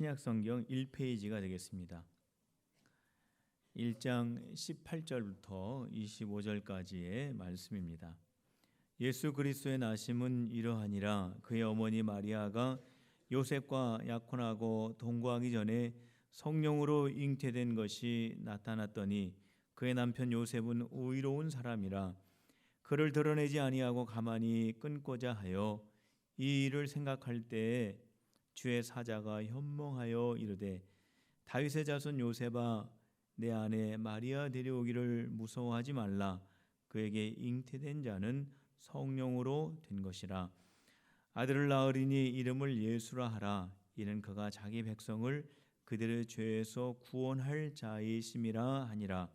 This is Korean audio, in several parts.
신약성경 1페이지가 되겠습니다. 1장 18절부터 25절까지의 말씀입니다. 예수 그리스도의 나심은 이러하니라. 그의 어머니 마리아가 요셉과 약혼하고 동거하기 전에 성령으로 잉태된 것이 나타났더니 그의 남편 요셉은 의로운 사람이라 그를 드러내지 아니하고 가만히 끊고자 하여 이 일을 생각할 때에 주의 사자가 현몽하여 이르되 다윗의 자손 요셉아 내 아내 마리아 데려오기를 무서워하지 말라. 그에게 잉태된 자는 성령으로 된 것이라. 아들을 낳으리니 이름을 예수라 하라. 이는 그가 자기 백성을 그들의 죄에서 구원할 자이심이라 하니라.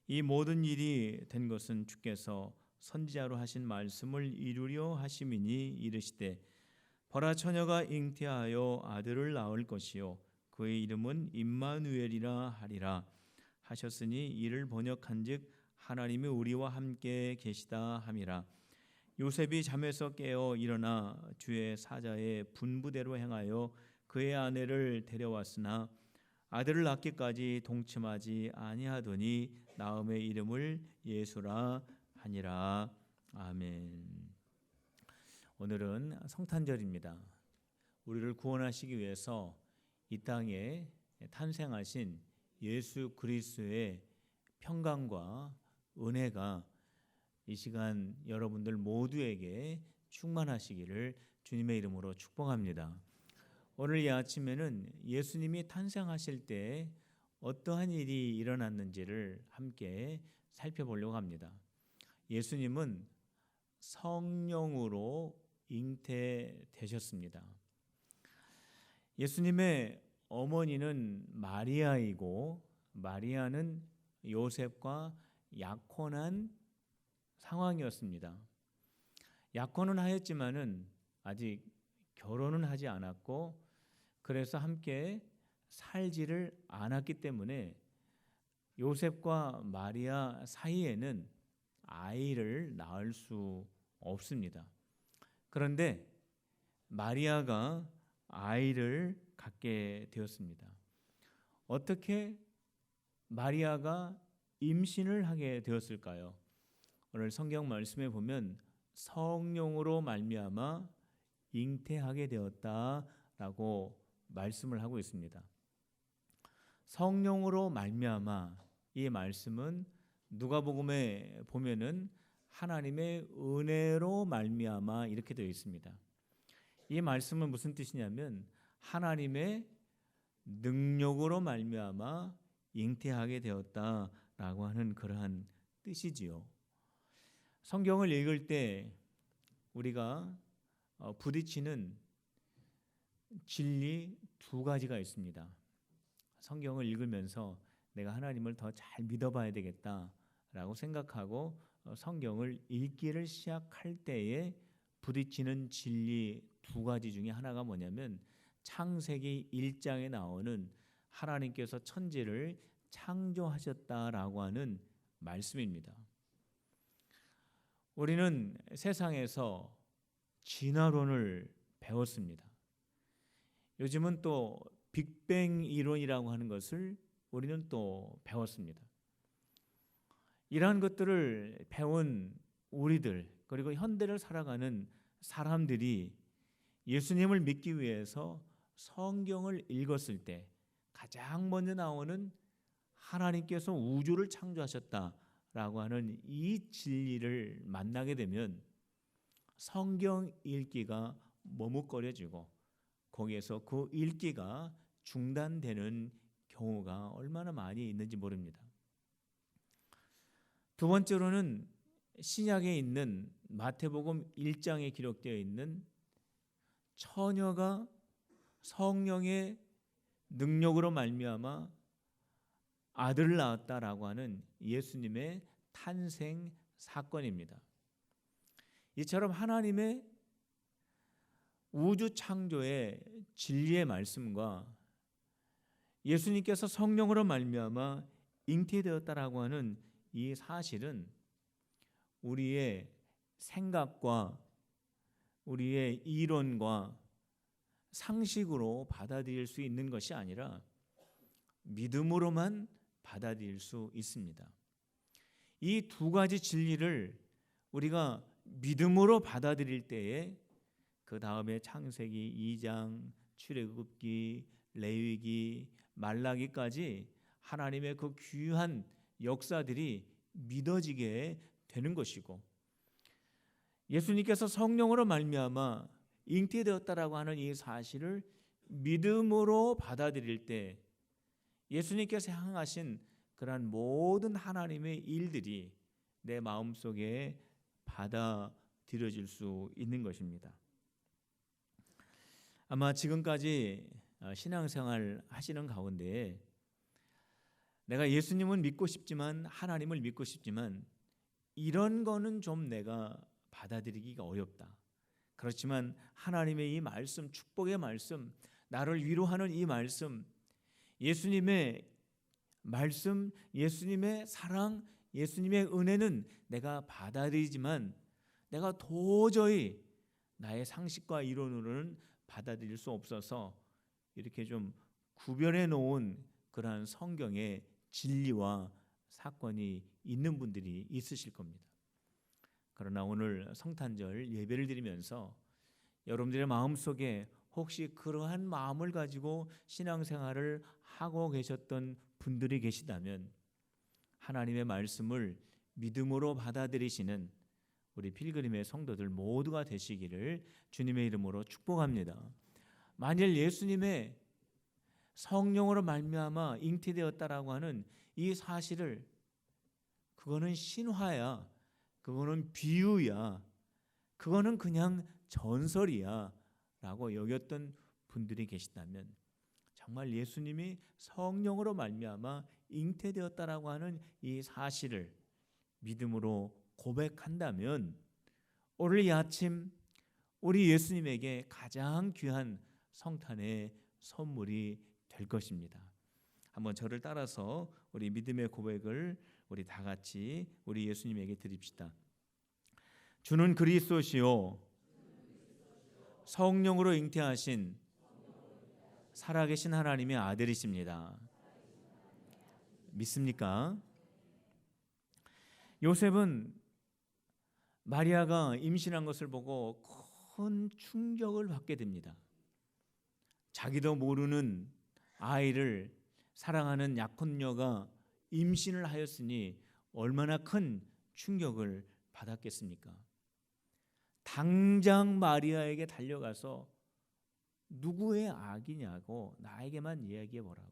이 모든 일이 된 것은 주께서 선지자로 하신 말씀을 이루려 하심이니 이르시되 보라 처녀가 잉태하여 아들을 낳을 것이요 그의 이름은 임마누엘이라 하리라 하셨으니 이를 번역한즉 하나님이 우리와 함께 계시다 함이라. 요셉이 잠에서 깨어 일어나 주의 사자의 분부대로 행하여 그의 아내를 데려왔으나 아들을 낳기까지 동침하지 아니하더니 나음의 이름을 예수라 하니라. 아멘. 오늘은 성탄절입니다. 우리를 구원하시기 위해서 이 땅에 탄생하신 예수 그리스도의 평강과 은혜가 이 시간 여러분들 모두에게 충만하시기를 주님의 이름으로 축복합니다. 오늘 이 아침에는 예수님이 탄생하실 때 어떠한 일이 일어났는지를 함께 살펴보려고 합니다. 예수님은 성령으로 잉태되셨습니다. 예수님의 어머니는 마리아이고 마리아는 요셉과 약혼한 상황이었습니다. 약혼은 하였지만은 아직 결혼은 하지 않았고 그래서 함께 살지를 않았기 때문에 요셉과 마리아 사이에는 아이를 낳을 수 없습니다. 그런데 마리아가 아이를 갖게 되었습니다. 어떻게 마리아가 임신을 하게 되었을까요? 오늘 성경 말씀에 보면 성령으로 말미암아 잉태하게 되었다라고 말씀을 하고 있습니다. 성령으로 말미암아 이 말씀은 누가복음에 보면은 하나님의 은혜로 말미암아 이렇게 되어 있습니다. 이 말씀은 무슨 뜻이냐면 하나님의 능력으로 말미암아 잉태하게 되었다라고 하는 그러한 뜻이지요. 성경을 읽을 때 우리가 부딪히는 진리 두 가지가 있습니다. 성경을 읽으면서 내가 하나님을 더 잘 믿어봐야 되겠다라고 생각하고 성경을 읽기를 시작할 때에 부딪히는 진리 두 가지 중에 하나가 뭐냐면 창세기 1장에 나오는 하나님께서 천지를 창조하셨다라고 하는 말씀입니다. 우리는 세상에서 진화론을 배웠습니다. 요즘은 또 빅뱅 이론이라고 하는 것을 우리는 또 배웠습니다. 이러한 것들을 배운 우리들 그리고 현대를 살아가는 사람들이 예수님을 믿기 위해서 성경을 읽었을 때 가장 먼저 나오는 하나님께서 우주를 창조하셨다라고 하는 이 진리를 만나게 되면 성경 읽기가 머뭇거려지고 거기에서 그 읽기가 중단되는 경우가 얼마나 많이 있는지 모릅니다. 두 번째로는 신약에 있는 마태복음 1장에 기록되어 있는 처녀가 성령의 능력으로 말미암아 아들을 낳았다라고 하는 예수님의 탄생 사건입니다. 이처럼 하나님의 우주 창조의 진리의 말씀과 예수님께서 성령으로 말미암아 잉태되었다라고 하는 이 사실은 우리의 생각과 우리의 이론과 상식으로 받아들일 수 있는 것이 아니라 믿음으로만 받아들일 수 있습니다. 이 두 가지 진리를 우리가 믿음으로 받아들일 때에 그 다음에 창세기 2장, 출애굽기, 레위기, 말라기까지 하나님의 그 귀한 역사들이 믿어지게 되는 것이고, 예수님께서 성령으로 말미암아 잉태되었다라고 하는 이 사실을 믿음으로 받아들일 때 예수님께서 향하신 그러한 모든 하나님의 일들이 내 마음속에 받아들여질 수 있는 것입니다. 아마 지금까지 신앙생활 하시는 가운데 내가 예수님은 믿고 싶지만, 하나님을 믿고 싶지만 이런 거는 좀 내가 받아들이기가 어렵다. 그렇지만 하나님의 이 말씀, 축복의 말씀, 나를 위로하는 이 말씀, 예수님의 말씀, 예수님의 사랑, 예수님의 은혜는 내가 받아들이지만 내가 도저히 나의 상식과 이론으로는 받아들일 수 없어서 이렇게 좀 구별해 놓은 그러한 성경의 진리와 사건이 있는 분들이 있으실 겁니다. 그러나 오늘 성탄절 예배를 드리면서 여러분들의 마음속에 혹시 그러한 마음을 가지고 신앙생활을 하고 계셨던 분들이 계시다면 하나님의 말씀을 믿음으로 받아들이시는 우리 필그림의 성도들 모두가 되시기를 주님의 이름으로 축복합니다. 만일 예수님의 성령으로 말미암아 잉태되었다라고 하는 이 사실을, 그거는 신화야, 그거는 비유야, 그거는 그냥 전설이야 라고 여겼던 분들이 계시다면, 정말 예수님이 성령으로 말미암아 잉태되었다라고 하는 이 사실을 믿음으로 고백한다면 오늘 이 아침 우리 예수님에게 가장 귀한 성탄의 선물이 될 것입니다. 한번 저를 따라서 우리 믿음의 고백을 우리 다 같이 우리 예수님에게 드립시다. 주는 그리스도시요 성령으로 잉태하신 살아계신 하나님의 아들이십니다. 믿습니까? 요셉은 마리아가 임신한 것을 보고 큰 충격을 받게 됩니다. 자기도 모르는 아이를 사랑하는 약혼녀가 임신을 하였으니 얼마나 큰 충격을 받았겠습니까? 당장 마리아에게 달려가서 누구의 아기냐고 나에게만 이야기해 보라고,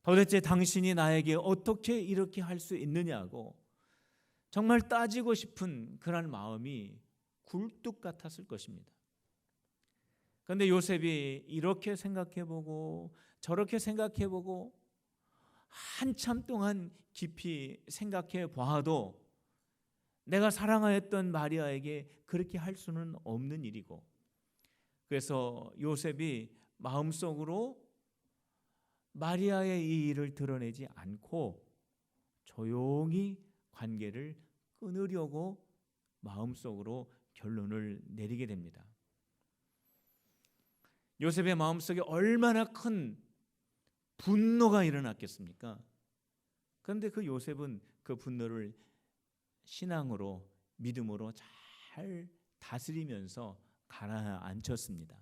도대체 당신이 나에게 어떻게 이렇게 할 수 있느냐고 정말 따지고 싶은 그런 마음이 굴뚝 같았을 것입니다. 그런데 요셉이 이렇게 생각해보고 저렇게 생각해보고 한참 동안 깊이 생각해 봐도 내가 사랑하였던 마리아에게 그렇게 할 수는 없는 일이고, 그래서 요셉이 마음속으로 마리아의 이 일을 드러내지 않고 조용히 관계를 끊으려고 마음속으로 결론을 내리게 됩니다. 요셉의 마음속에 얼마나 큰 분노가 일어났겠습니까? 그런데 그 요셉은 그 분노를 신앙으로, 믿음으로 잘 다스리면서 가라앉혔습니다.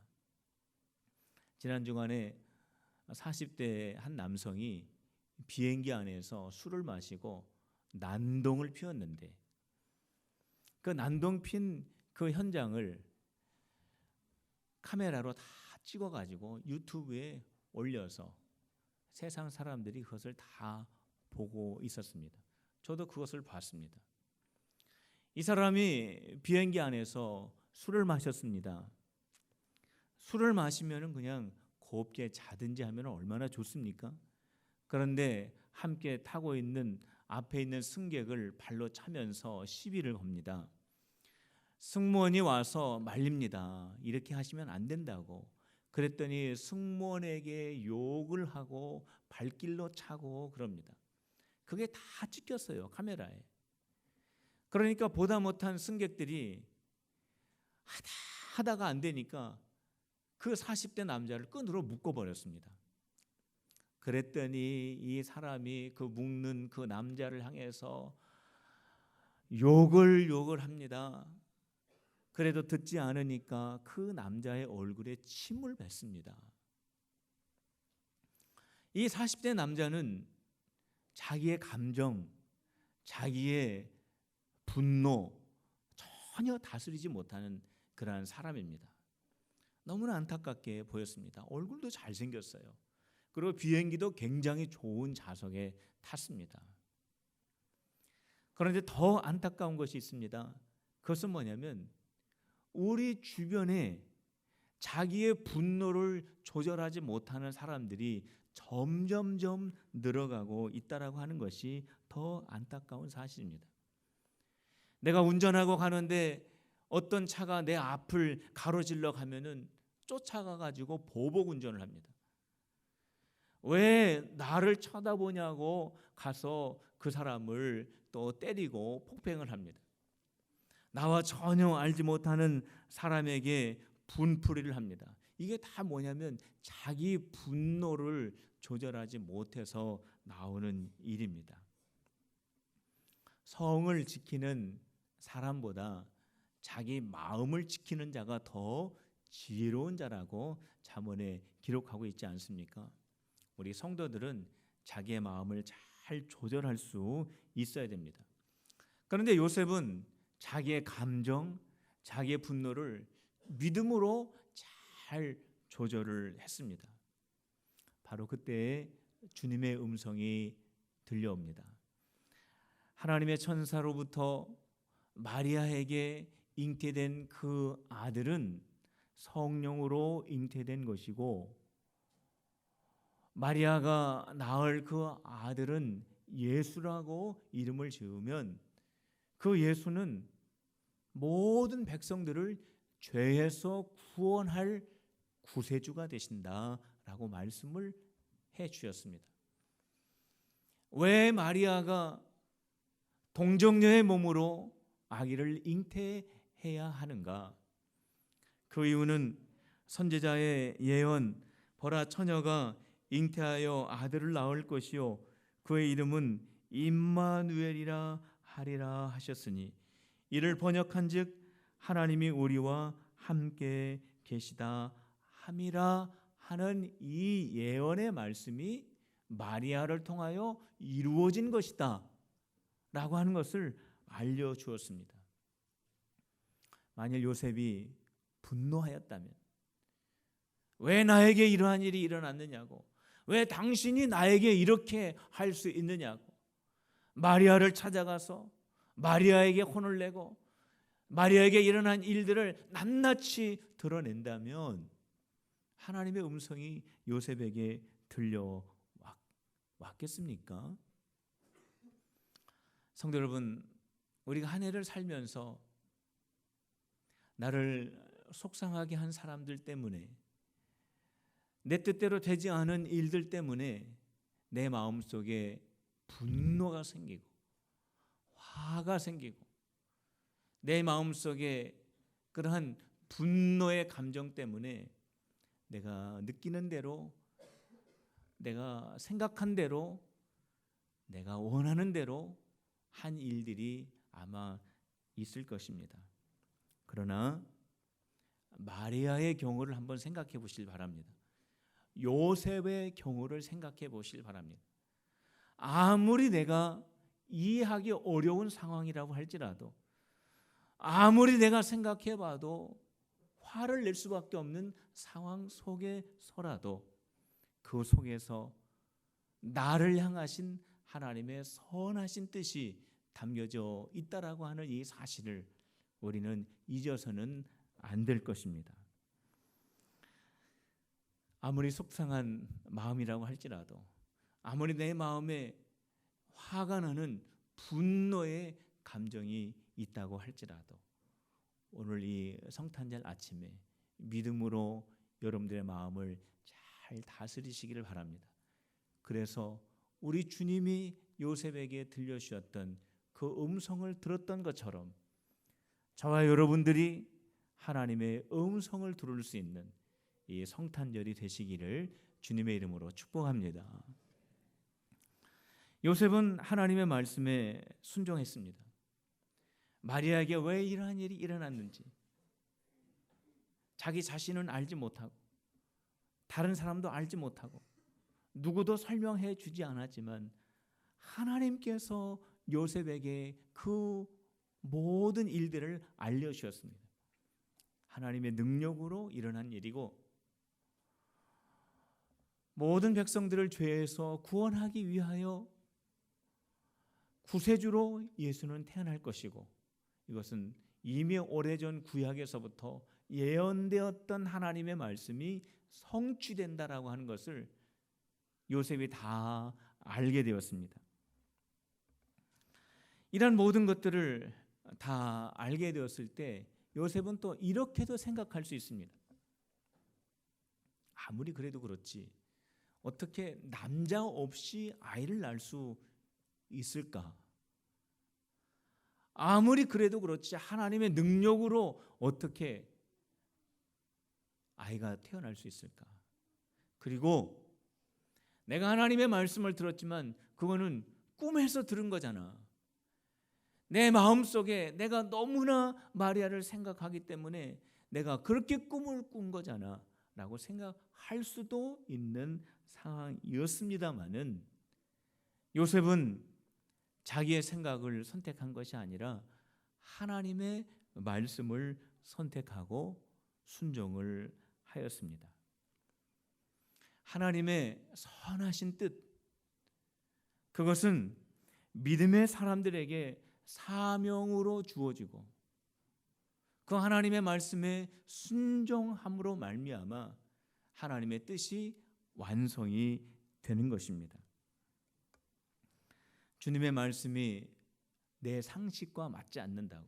지난 주간에 40대 한 남성이 비행기 안에서 술을 마시고 난동을 피웠는데, 그 난동 핀 그 현장을 카메라로 다 찍어가지고 유튜브에 올려서 세상 사람들이 그것을 다 보고 있었습니다. 저도 그것을 봤습니다. 이 사람이 비행기 안에서 술을 마셨습니다. 술을 마시면 그냥 곱게 자든지 하면 얼마나 좋습니까? 그런데 함께 타고 있는 앞에 있는 승객을 발로 차면서 시비를 겁니다. 승무원이 와서 말립니다. 이렇게 하시면 안 된다고. 그랬더니 승무원에게 욕을 하고 발길로 차고 그럽니다. 그게 다 찍혔어요, 카메라에. 그러니까 보다 못한 승객들이 하다가 안 되니까 그 40대 남자를 끈으로 묶어버렸습니다. 그랬더니 이 사람이 그 묶는 그 남자를 향해서 욕을 합니다. 그래도 듣지 않으니까 그 남자의 얼굴에 침을 뱉습니다. 이 40대 남자는 자기의 감정, 자기의 분노 전혀 다스리지 못하는 그러한 사람입니다. 너무나 안타깝게 보였습니다. 얼굴도 잘생겼어요. 그리고 비행기도 굉장히 좋은 좌석에 탔습니다. 그런데 더 안타까운 것이 있습니다. 그것은 뭐냐면 우리 주변에 자기의 분노를 조절하지 못하는 사람들이 점점점 늘어가고 있다라고 하는 것이 더 안타까운 사실입니다. 내가 운전하고 가는데 어떤 차가 내 앞을 가로질러 가면은 쫓아가 가지고 보복 운전을 합니다. 왜 나를 쳐다보냐고 가서 그 사람을 또 때리고 폭행을 합니다. 나와 전혀 알지 못하는 사람에게 분풀이를 합니다. 이게 다 뭐냐면 자기 분노를 조절하지 못해서 나오는 일입니다. 성을 지키는 사람보다 자기 마음을 지키는 자가 더 지혜로운 자라고 잠언에 기록하고 있지 않습니까? 우리 성도들은 자기의 마음을 잘 조절할 수 있어야 됩니다. 그런데 요셉은 자기의 감정, 자기의 분노를 믿음으로 잘 조절을 했습니다. 바로 그때 주님의 음성이 들려옵니다. 하나님의 천사로부터 마리아에게 잉태된 그 아들은 성령으로 잉태된 것이고 마리아가 낳을 그 아들은 예수라고 이름을 지으면 그 예수는 모든 백성들을 죄에서 구원할 구세주가 되신다라고 말씀을 해 주셨습니다. 왜 마리아가 동정녀의 몸으로 아기를 잉태해야 하는가? 그 이유는 선지자의 예언, 보라 처녀가 잉태하여 아들을 낳을 것이요 그의 이름은 임마누엘이라 하리라 하셨으니 이를 번역한즉 하나님이 우리와 함께 계시다 함이라 하는 이 예언의 말씀이 마리아를 통하여 이루어진 것이다 라고 하는 것을 알려주었습니다. 만일 요셉이 분노하였다면 왜 나에게 이러한 일이 일어났느냐고, 왜 당신이 나에게 이렇게 할 수 있느냐고 마리아를 찾아가서 마리아에게 혼을 내고 마리아에게 일어난 일들을 낱낱이 드러낸다면 하나님의 음성이 요셉에게 들려왔겠습니까? 성도 여러분, 우리가 한 해를 살면서 나를 속상하게 한 사람들 때문에, 내 뜻대로 되지 않은 일들 때문에 내 마음속에 분노가 생기고 화가 생기고 내 마음속에 그러한 분노의 감정 때문에 내가 느끼는 대로, 내가 생각한 대로, 내가 원하는 대로 한 일들이 아마 있을 것입니다. 그러나 마리아의 경우를 한번 생각해 보시길 바랍니다. 요셉의 경우를 생각해 보시길 바랍니다. 아무리 내가 이해하기 어려운 상황이라고 할지라도, 아무리 내가 생각해 봐도 화를 낼 수밖에 없는 상황 속에서라도 그 속에서 나를 향하신 하나님의 선하신 뜻이 담겨져 있다라고 하는 이 사실을 우리는 잊어서는 안 될 것입니다. 아무리 속상한 마음이라고 할지라도, 아무리 내 마음에 화가 나는 분노의 감정이 있다고 할지라도 오늘 이 성탄절 아침에 믿음으로 여러분들의 마음을 잘 다스리시기를 바랍니다. 그래서 우리 주님이 요셉에게 들려주셨던 그 음성을 들었던 것처럼 저와 여러분들이 하나님의 음성을 들을 수 있는 이 성탄절이 되시기를 주님의 이름으로 축복합니다. 요셉은 하나님의 말씀에 순종했습니다. 마리아에게 왜 이러한 일이 일어났는지 자기 자신은 알지 못하고 다른 사람도 알지 못하고 누구도 설명해 주지 않았지만 하나님께서 요셉에게 그 모든 일들을 알려주셨습니다. 하나님의 능력으로 일어난 일이고 모든 백성들을 죄에서 구원하기 위하여 구세주로 예수는 태어날 것이고 이것은 이미 오래전 구약에서부터 예언되었던 하나님의 말씀이 성취된다라고 하는 것을 요셉이 다 알게 되었습니다. 이런 모든 것들을 다 알게 되었을 때 요셉은 또 이렇게도 생각할 수 있습니다. 아무리 그래도 그렇지 어떻게 남자 없이 아이를 낳을 수 있을까? 아무리 그래도 그렇지 하나님의 능력으로 어떻게 아이가 태어날 수 있을까? 그리고 내가 하나님의 말씀을 들었지만 그거는 꿈에서 들은 거잖아. 내 마음속에 내가 너무나 마리아를 생각하기 때문에 내가 그렇게 꿈을 꾼 거잖아 라고 생각할 수도 있는 상황이었습니다마는 요셉은 자기의 생각을 선택한 것이 아니라 하나님의 말씀을 선택하고 순종을 하였습니다. 하나님의 선하신 뜻, 그것은 믿음의 사람들에게 사명으로 주어지고 그 하나님의 말씀에 순종함으로 말미암아 하나님의 뜻이 완성이 되는 것입니다. 주님의 말씀이 내 상식과 맞지 않는다고,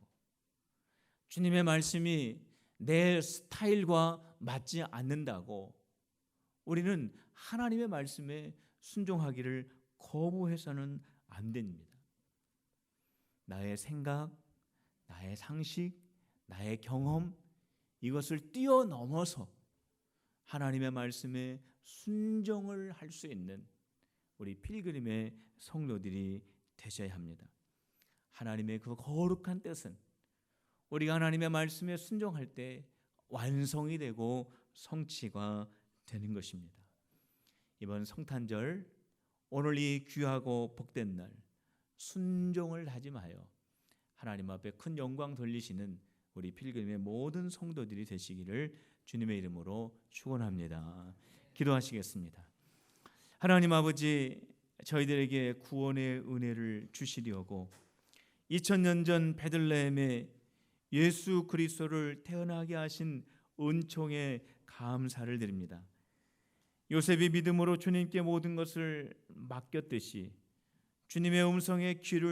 주님의 말씀이 내 스타일과 맞지 않는다고 우리는 하나님의 말씀에 순종하기를 거부해서는 안 됩니다. 나의 생각, 나의 상식, 나의 경험 이것을 뛰어넘어서 하나님의 말씀에 순종을 할 수 있는 우리 필그림의 성도들이 되셔야 합니다. 하나님의 그 거룩한 뜻은 우리가 하나님의 말씀에 순종할 때 완성이 되고 성취가 되는 것입니다. 이번 성탄절 오늘 이 귀하고 복된 날 순종을 다짐하여 하나님 앞에 큰 영광 돌리시는 우리 필그림의 모든 성도들이 되시기를 주님의 이름으로 축원합니다. 기도하시겠습니다. 하나님 아버지, 저희들에게 구원의 은혜를 주시려고 2000년 전 베들레헴에 예수 그리스도를 태어나게 하신 은총에 감사를 드립니다. 요셉이 믿음으로 주님께 모든 것을 맡겼듯이 주님의 음성에 귀를